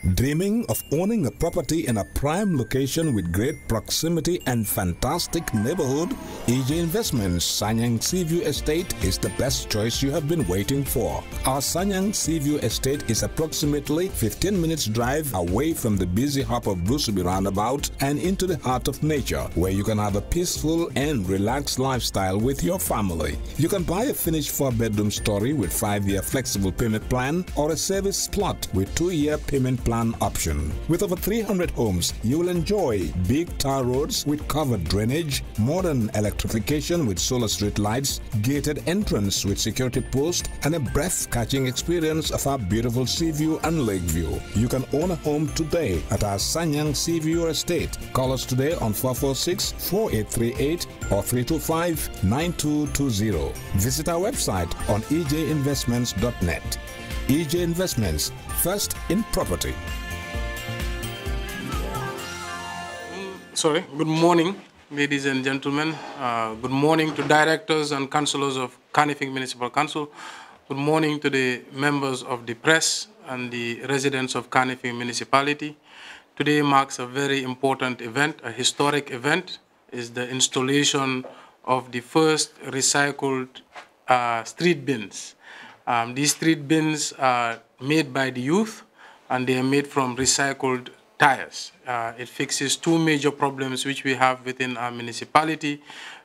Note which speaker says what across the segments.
Speaker 1: Dreaming of owning a property in a prime location with great proximity and fantastic neighborhood? EJ Investments Sanyang Seaview Estate is the best choice you have been waiting for. Our Sanyang Seaview Estate is approximately 15 minutes drive away from the busy hub of Brusubi roundabout and into the heart of nature, where you can have a peaceful and relaxed lifestyle with your family. You can buy a finished 4-bedroom story with 5-year flexible payment plan or a service plot with 2-year payment plan option. With over 300 homes, you will enjoy big tar roads with covered drainage, modern electrification with solar street lights, gated entrance with security post, and a breath-catching experience of our beautiful sea view and lake view. You can own a home today at our Sanyang Seaview Estate. Call us today on 446-4838 or 325-9220. Visit our website on ejinvestments.net. EJ Investments, first in property.
Speaker 2: Good morning, ladies and gentlemen. Good morning to directors and councillors of Kanifing Municipal Council. Good morning to the members of the press and the residents of Kanifing Municipality. Today marks a very important event, a historic event. Is the installation of the first recycled street bins. These street bins are made by the youth, and they are made from recycled tires. It fixes two major problems which we have within our municipality,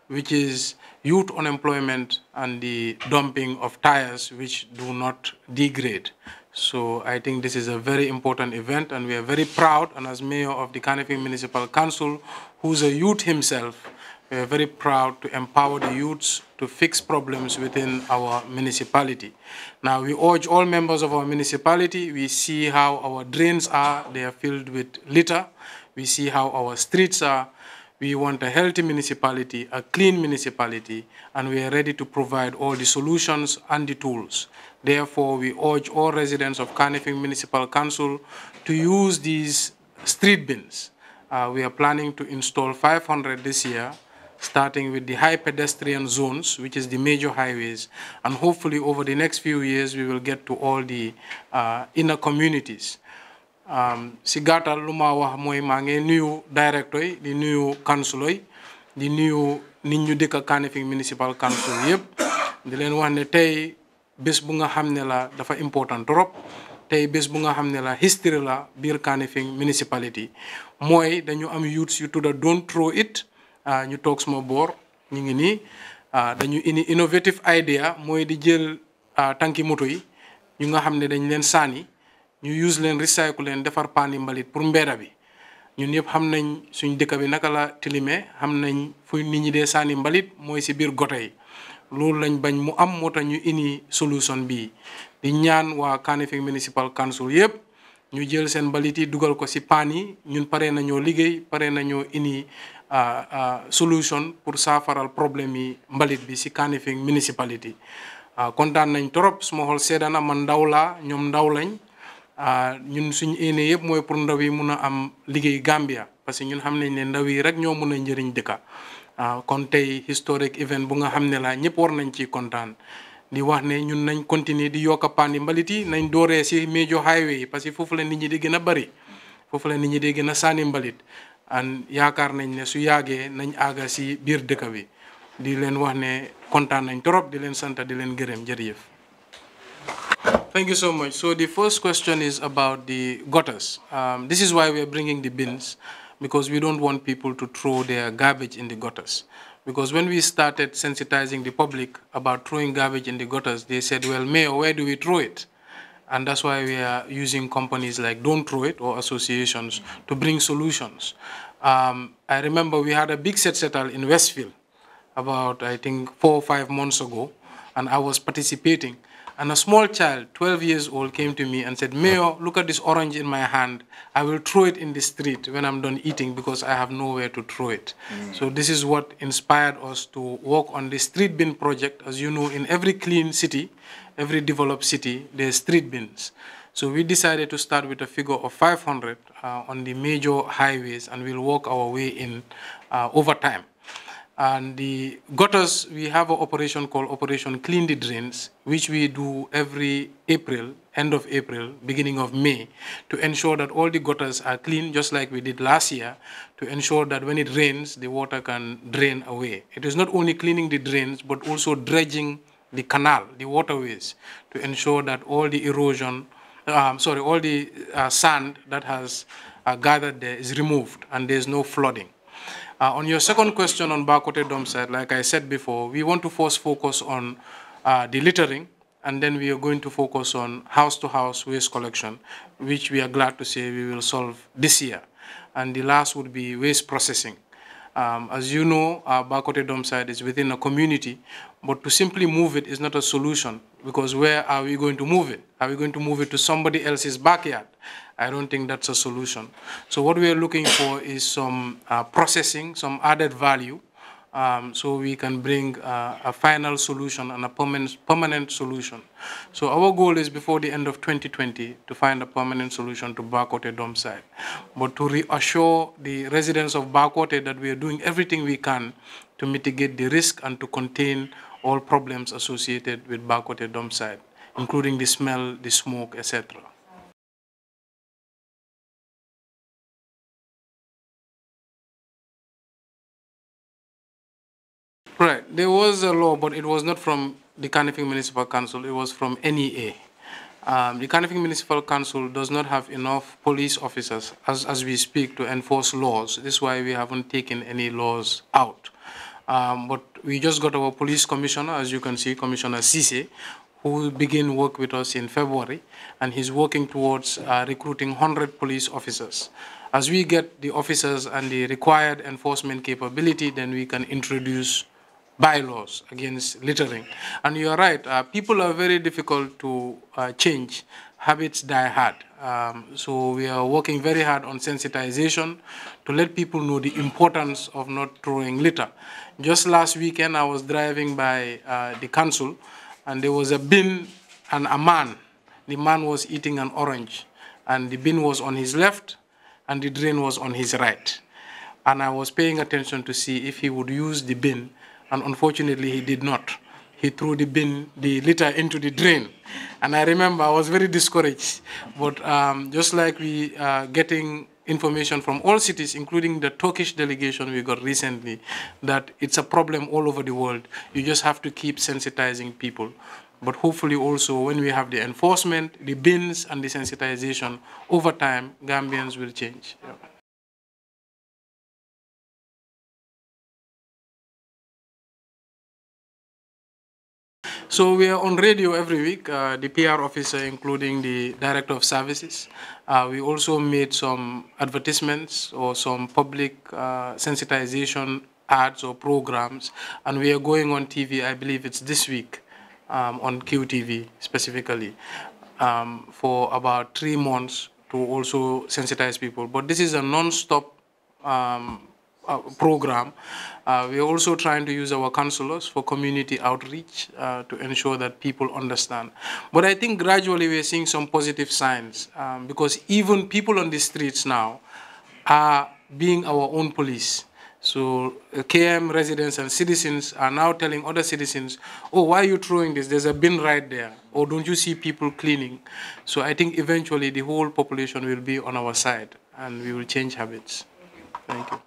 Speaker 2: which is youth unemployment and the dumping of tires which do not degrade. So I think this is a very important event, and we are very proud, and as mayor of the Kanifing Municipal Council, who's a youth himself, we are very proud to empower the youths to fix problems within our municipality. Now, we urge all members of our municipality, we see how our drains are, they are filled with litter. We see how our streets are. We want a healthy municipality, a clean municipality, and we are ready to provide all the solutions and the tools. Therefore, we urge all residents of Kanifing Municipal Council to use these street bins. We are planning to install 500 this year, starting with the high pedestrian zones, which is the major highways, and hopefully over the next few years we will get to all the inner communities. Si gàttal lu ma wax mooy maa ngi nuyu directeur yi di nuyu councilor yi di nuyu nit ñu dëkk Kanifing Municipal Council yëpp di leen wax ne tey bés bu nga xam ne la dafa important trop tey bés bu nga xam ne la history la biir Kanifing Municipality mooy dañu am youths yu tudda Don't Throw It. ñu toog suma boor ñu ngi nii dañu indi innovative idea mooy di jël tanki moto yi ñu nga xam ne dañ leen sànni ñu use leen recycle leen defar paani mbalit pour mbedda bi ñun yëpp xam nañ suñ dëkk bi naka la tilimee xam nañ fu nit ñi dee sànni mbalit mooy si biir gote yi loolu lañ bañ mu am moo tax ñu indi solution bii di ñaan waa Kanifing Municipal Council yëpp ñu jël seen mbalit yi dugal ko si paan yi ñun pare nañoo liggéey pare nañoo indi solution pour saafaral problème yi mbalit bi si Kanifing Municipality. Kontaan nañ trop suma xol seedana man ndaw laa ñoom ndaw lañ ñun suñu éene yëpp mooy pour ndaw yi mun a am liggéey Gambia parce que ñun xam nañ ne ndaw yi rek ñoo mun a njëriñ dëkka kon tey historic event bu nga xam ne la ñëpp war nañ ci kontaan di wax ne ñun nañ continuer di yokk paani mbalit yi nañ dooree si major highway yi parce que foofu la nit ñi di gën a bari foofu la nit ñi di gën a sànni mbalit an yaakaar nañ ne su yàggee nañ àgga si biir dëkk bi di leen wax ne kontaan nañ trop di leen sant di leen gërëm jërëjëf. Thank you so much. So the first question is about the gutters. This is why we are bringing the bins, because we don't want people to throw their garbage in the gutters. Because when we started sensitizing the public about throwing garbage in the gutters, they said, well, Mayor, where do we throw it? And that's why we are using companies like Don't Throw It or associations to bring solutions. I remember we had a big settle in Westfield about, I think, 4 or 5 months ago, and I was participating. And a small child, 12 years old, came to me and said, Mayor, look at this orange in my hand. I will throw it in the street when I'm done eating because I have nowhere to throw it. So this is what inspired us to work on the street bin project. As you know, in every clean city, every developed city, there's street bins. So we decided to start with a figure of 500 on the major highways, and we'll work our way in over time. And the gutters, we have an operation called Operation Clean the Drains, which we do every April, end of April, beginning of May, to ensure that all the gutters are clean, just like we did last year, to ensure that when it rains, the water can drain away. It is not only cleaning the drains, but also dredging the canal, the waterways, to ensure that all the erosion, all the sand that has gathered there is removed and there's no flooding. On your second question on Bakote Dome site, like I said before, we want to first focus on the littering, and then we are going to focus on house-to-house waste collection, which we are glad to say we will solve this year. And the last would be waste processing. As you know, our Bakote Dome site is within a community, but to simply move it is not a solution, because where are we going to move it? Are we going to move it to somebody else's backyard? I don't think that's a solution. So what we are looking for is some processing, some added value, so we can bring a final solution and a permanent solution. So our goal is before the end of 2020 to find a permanent solution to Bakote Dome site. But to reassure the residents of Bakote that we are doing everything we can to mitigate the risk and to contain all problems associated with Bakote Dome site, including the smell, the smoke, etc. Right. There was a law, but it was not from the Kanifing Municipal Council. It was from NEA. The Kanifing Municipal Council does not have enough police officers as we speak to enforce laws. This is why we haven't taken any laws out. But we just got our police commissioner, as you can see, Commissioner Cisse, who will begin work with us in February, and he's working towards recruiting 100 police officers. As we get the officers and the required enforcement capability, then we can introduce bylaws against littering. And you are right, people are very difficult to change. Habits die hard. So we are working very hard on sensitization to let people know the importance of not throwing litter. Just last weekend, I was driving by the council, and there was a bin and a man. The man was eating an orange, and the bin was on his left, and the drain was on his right. And I was paying attention to see if he would use the bin, and unfortunately he did not. He threw the litter into the drain. And I remember I was very discouraged. But just like we are getting information from all cities, including the Turkish delegation we got recently, that it's a problem all over the world. You just have to keep sensitizing people. But hopefully also when we have the enforcement, the bins and the sensitization, over time, Gambians will change. Yeah. So we are on radio every week, the PR officer, including the director of services. We also made some advertisements or some public sensitization ads or programs. And we are going on TV, I believe it's this week, on QTV specifically, for about 3 months to also sensitize people. But this is a non-stop program. We are also trying to use our councillors for community outreach to ensure that people understand. But I think gradually we are seeing some positive signs because even people on the streets now are being our own police. So KM residents and citizens are now telling other citizens, oh, why are you throwing this? There's a bin right there. Or don't you see people cleaning? So I think eventually the whole population will be on our side and we will change habits. Thank you.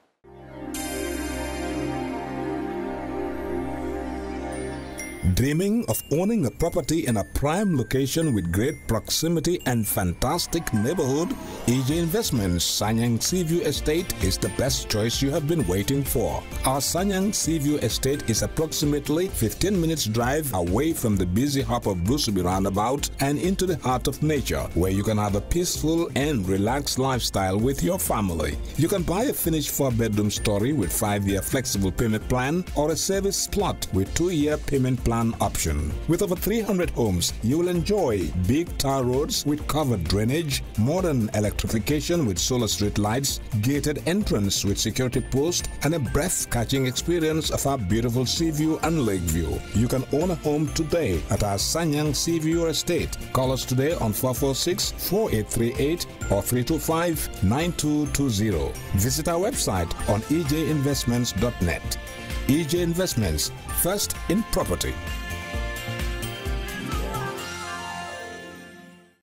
Speaker 1: Dreaming of owning a property in a prime location with great proximity and fantastic neighborhood? EJ Investments Sanyang Seaview Estate is the best choice you have been waiting for. Our Sanyang Seaview Estate is approximately 15 minutes drive away from the busy hub of Brusubi roundabout and into the heart of nature, where you can have a peaceful and relaxed lifestyle with your family. You can buy a finished 4-bedroom story with 5-year flexible payment plan or a service plot with 2-year payment plan option. With over 300 homes, you will enjoy big tar roads with covered drainage, modern electrification with solar street lights, gated entrance with security post, and a breath-catching experience of our beautiful sea view and lake view. You can own a home today at our Sanyang Seaview Estate. Call us today on 446-4838 or 325-9220. Visit our website on ejinvestments.net. EJ Investments, first in property.